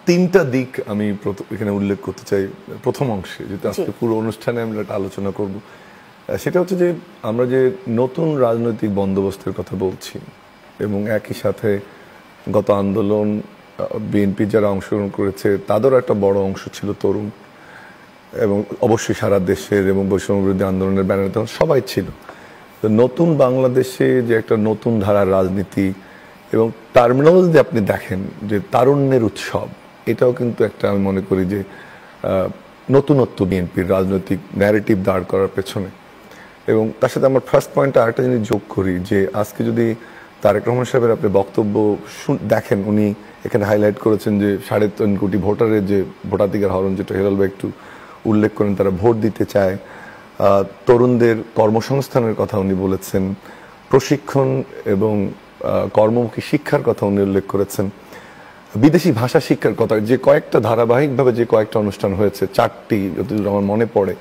তিনটা দিক আমি এখানে উল্লেখ করতে চাই প্রথম অংশে, যেটা আজকে পুরো অনুষ্ঠানে আমরা একটা আলোচনা করব। সেটা হচ্ছে যে আমরা যে নতুন রাজনৈতিক বন্দোবস্তের কথা বলছি এবং একই সাথে গত আন্দোলন বিএনপি যারা অংশগ্রহণ করেছে তাদেরও একটা বড় অংশ ছিল তরুণ, এবং অবশ্যই সারা দেশের এবং বৈষম্য বিরোধী আন্দোলনের ব্যানারে তখন সবাই ছিল। তো নতুন বাংলাদেশে যে একটা নতুন ধারার রাজনীতি এবং টার্মিনোলজি আপনি দেখেন যে তারুণ্যের উৎসব, এটাও কিন্তু একটা আমি মনে করি যে নতুনত্ব বিএনপির রাজনৈতিক ন্যারেটিভ দাঁড় করার পেছনে। এবং তার সাথে আমার ফার্স্ট পয়েন্টটা আরেকটা জিনিস যোগ করি যে আজকে যদি তারেক রহমান সাহেবের আপনি বক্তব্য দেখেন, উনি এখানে হাইলাইট করেছেন যে 3.5 কোটি ভোটারের যে ভোটাধিকার হরণ, যেটা হেলাল ভাই একটু উল্লেখ করেন, তারা ভোট দিতে চায়। তরুণদের কর্মসংস্থানের কথা উনি বলেছেন, প্রশিক্ষণ এবং কর্মমুখী শিক্ষার কথা উনি উল্লেখ করেছেন, বিদেশি ভাষা শিক্ষার কথা, যে কয়েকটা ধারাবাহিকভাবে যে কয়েকটা অনুষ্ঠান হয়েছে, 4টি যতদূর আমার মনে পড়ে,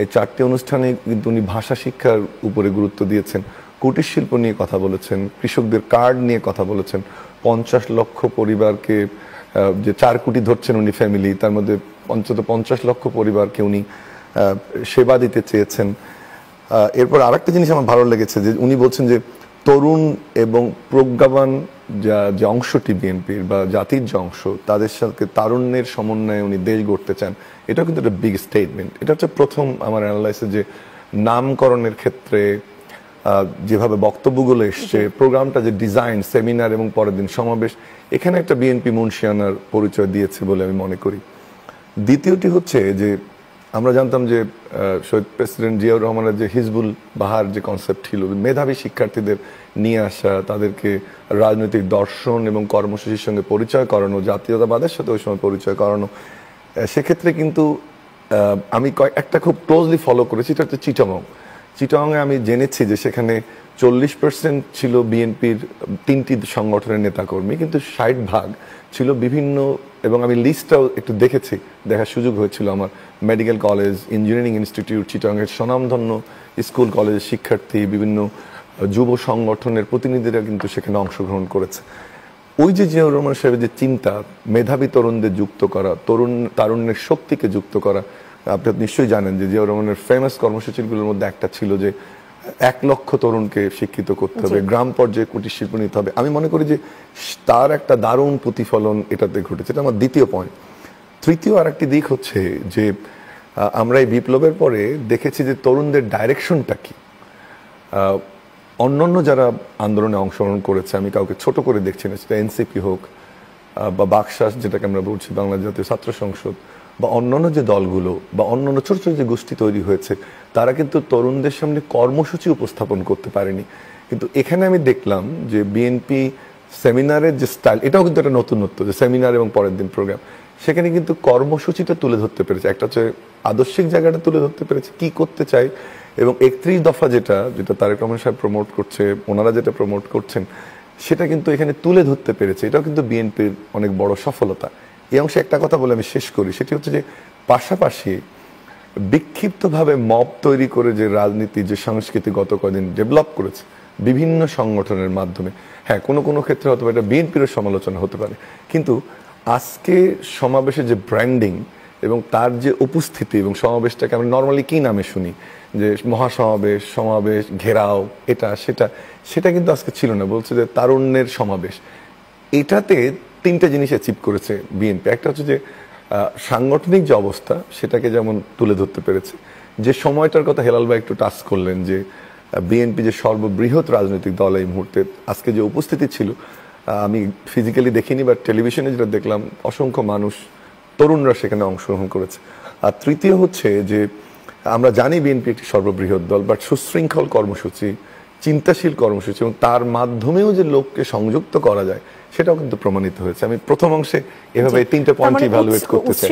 এই 4টি অনুষ্ঠানে কিন্তু উনি ভাষা শিক্ষার উপরে গুরুত্ব দিয়েছেন। কুটির শিল্প নিয়ে কথা বলেছেন, কৃষকদের কার্ড নিয়ে কথা বলেছেন, 50 লক্ষ পরিবারকে, যে 4 কোটি ধরছেন উনি ফ্যামিলি, তার মধ্যে অন্তত 50 লক্ষ পরিবারকে উনি সেবা দিতে চেয়েছেন। এরপর আরেকটা জিনিস আমার ভালো লেগেছে যে উনি বলছেন যে তরুণ এবং প্রজ্ঞাবান যে অংশটি বিএনপির বা জাতির যে অংশ, তাদের সাথে তারুণ্যের সমন্বয়ে উনি দেশ গড়তে চান। এটাও কিন্তু একটা বিগ স্টেটমেন্ট। এটা হচ্ছে প্রথম আমার অ্যানালাইসিস যে নামকরণের ক্ষেত্রে যেভাবে বক্তব্যগুলো এসছে, প্রোগ্রামটা যে ডিজাইন, সেমিনার এবং পরের দিন সমাবেশ, এখানে একটা বিএনপি মুন্সিয়ানার পরিচয় দিয়েছে বলে আমি মনে করি। দ্বিতীয়টি হচ্ছে যে আমরা জানতাম যে শহীদ প্রেসিডেন্ট জিয়াউর রহমানের যে হিজবুল বাহার যে কনসেপ্ট ছিল, মেধাবী শিক্ষার্থীদের নিয়ে আসা, তাদেরকে রাজনৈতিক দর্শন এবং কর্মসূচির সঙ্গে পরিচয় করানো, জাতীয়তাবাদের সাথে ওই সময় পরিচয় করানো। সেক্ষেত্রে কিন্তু আমি একটা খুব ক্লোজলি ফলো করেছি, এটা হচ্ছে চিটাগংয়ে আমি জেনেছি যে সেখানে 40% ছিল বিএনপির 3টি সংগঠনের নেতাকর্মী, কিন্তু 60% ছিল বিভিন্ন, এবং আমি লিস্টটাও একটু দেখার সুযোগ হয়েছিল আমার, মেডিকেল কলেজ, ইঞ্জিনিয়ারিং ইনস্টিটিউট, চিটাগংয়ের স্বনামধন্য স্কুল কলেজের শিক্ষার্থী, বিভিন্ন যুব সংগঠনের প্রতিনিধিরা কিন্তু সেখানে অংশগ্রহণ করেছে। ওই যে জিয়াউর রহমান সাহেবের যে চিন্তা, মেধাবী তরুণদের যুক্ত করা, তারুণ্যের শক্তিকে যুক্ত করা, আপনি নিশ্চয়ই জানেন যে জিয়াউর রহমানের ফেমাস কর্মসূচিগুলোর মধ্যে একটা ছিল যে 1 লক্ষ তরুণকে শিক্ষিত করতে হবে, গ্রাম পর্যায়ে কুটির শিল্প নিতে হবে। আমি মনে করি যে তার একটা দারুণ প্রতিফলন এটাতে ঘটেছে। এটা আমার দ্বিতীয় পয়েন্ট। তৃতীয় আরেকটি দিক হচ্ছে যে আমরা এই বিপ্লবের পরে দেখেছি যে তরুণদের ডাইরেকশনটা কি। অন্যান্য যারা আন্দোলনে অংশগ্রহণ করেছে, আমি কাউকে ছোট করে দেখছি না, সেটা এনসিপি হোক বা বাকশাস যেটাকে আমরা বলছি বাংলাদেশ জাতীয় ছাত্র সংসদ, বা অন্যান্য যে দলগুলো বা অন্যান্য ছোট ছোট যে গোষ্ঠী তৈরি হয়েছে, তারা কিন্তু তরুণদের সামনে কর্মসূচি উপস্থাপন করতে পারেনি। কিন্তু এখানে আমি দেখলাম যে বিএনপি সেমিনারের যে স্টাইল, এটাও কিন্তু একটা নতুনত্ব, যে সেমিনার এবং পরের দিন প্রোগ্রাম, সেখানে কিন্তু কর্মসূচিটা তুলে ধরতে পেরেছে। একটা হচ্ছে আদর্শিক জায়গাটা তুলে ধরতে পেরেছে, কি করতে চাই, এবং 31 দফা যেটা তারেক রহমান সাহেব প্রমোট করছে, ওনারা যেটা প্রমোট করছেন, সেটা কিন্তু এখানে তুলে ধরতে পেরেছে। এটাও কিন্তু বিএনপির অনেক বড় সফলতা। এই অংশে একটা কথা বলে আমি শেষ করি, সেটি হচ্ছে যে পাশাপাশি বিক্ষিপ্তভাবে মব তৈরি করে যে রাজনীতি, যে সংস্কৃতি গত কদিন ডেভেলপ করেছে বিভিন্ন সংগঠনের মাধ্যমে, হ্যাঁ কোনো কোনো ক্ষেত্রে হয়তো এটা বিএনপিরও সমালোচনা হতে পারে, কিন্তু আজকে সমাবেশের যে ব্র্যান্ডিং এবং তার যে উপস্থিতি, এবং সমাবেশটাকে আমরা নর্মালি কি নামে শুনি, যে মহাসমাবেশ, সমাবেশ, ঘেরাও, এটা সেটা কিন্তু আজকে ছিল না, বলছে যে তারুণ্যের সমাবেশ। এটাতে 3টে জিনিস অ্যাচিভ করেছে বিএনপি। একটা হচ্ছে যে সাংগঠনিক যে অবস্থা, সেটাকে যেমন তুলে ধরতে পেরেছে, যে সময়টার কথা হেলাল ভাই একটু টাচ করলেন, যে বিএনপি যে সর্ববৃহৎ রাজনৈতিক দল এই মুহূর্তে, আজকে যে উপস্থিতি ছিল, আমি ফিজিক্যালি দেখিনি, বাট টেলিভিশনে যেটা দেখলাম, অসংখ্য মানুষ, তরুণরা সেখানে অংশগ্রহণ করেছে। আর তৃতীয় হচ্ছে যে আমরা জানি বিএনপি একটি সর্ববৃহৎ দল, বাট সুশৃঙ্খল কর্মসূচি, চিন্তাশীল কর্মসূচি, এবং তার মাধ্যমেও যে লোককে সংযুক্ত করা যায়, সেটাও কিন্তু প্রমাণিত হয়েছে। আমি প্রথম অংশে এভাবে 3টে পয়েন্ট ইভ্যালুয়েট করতে চাই।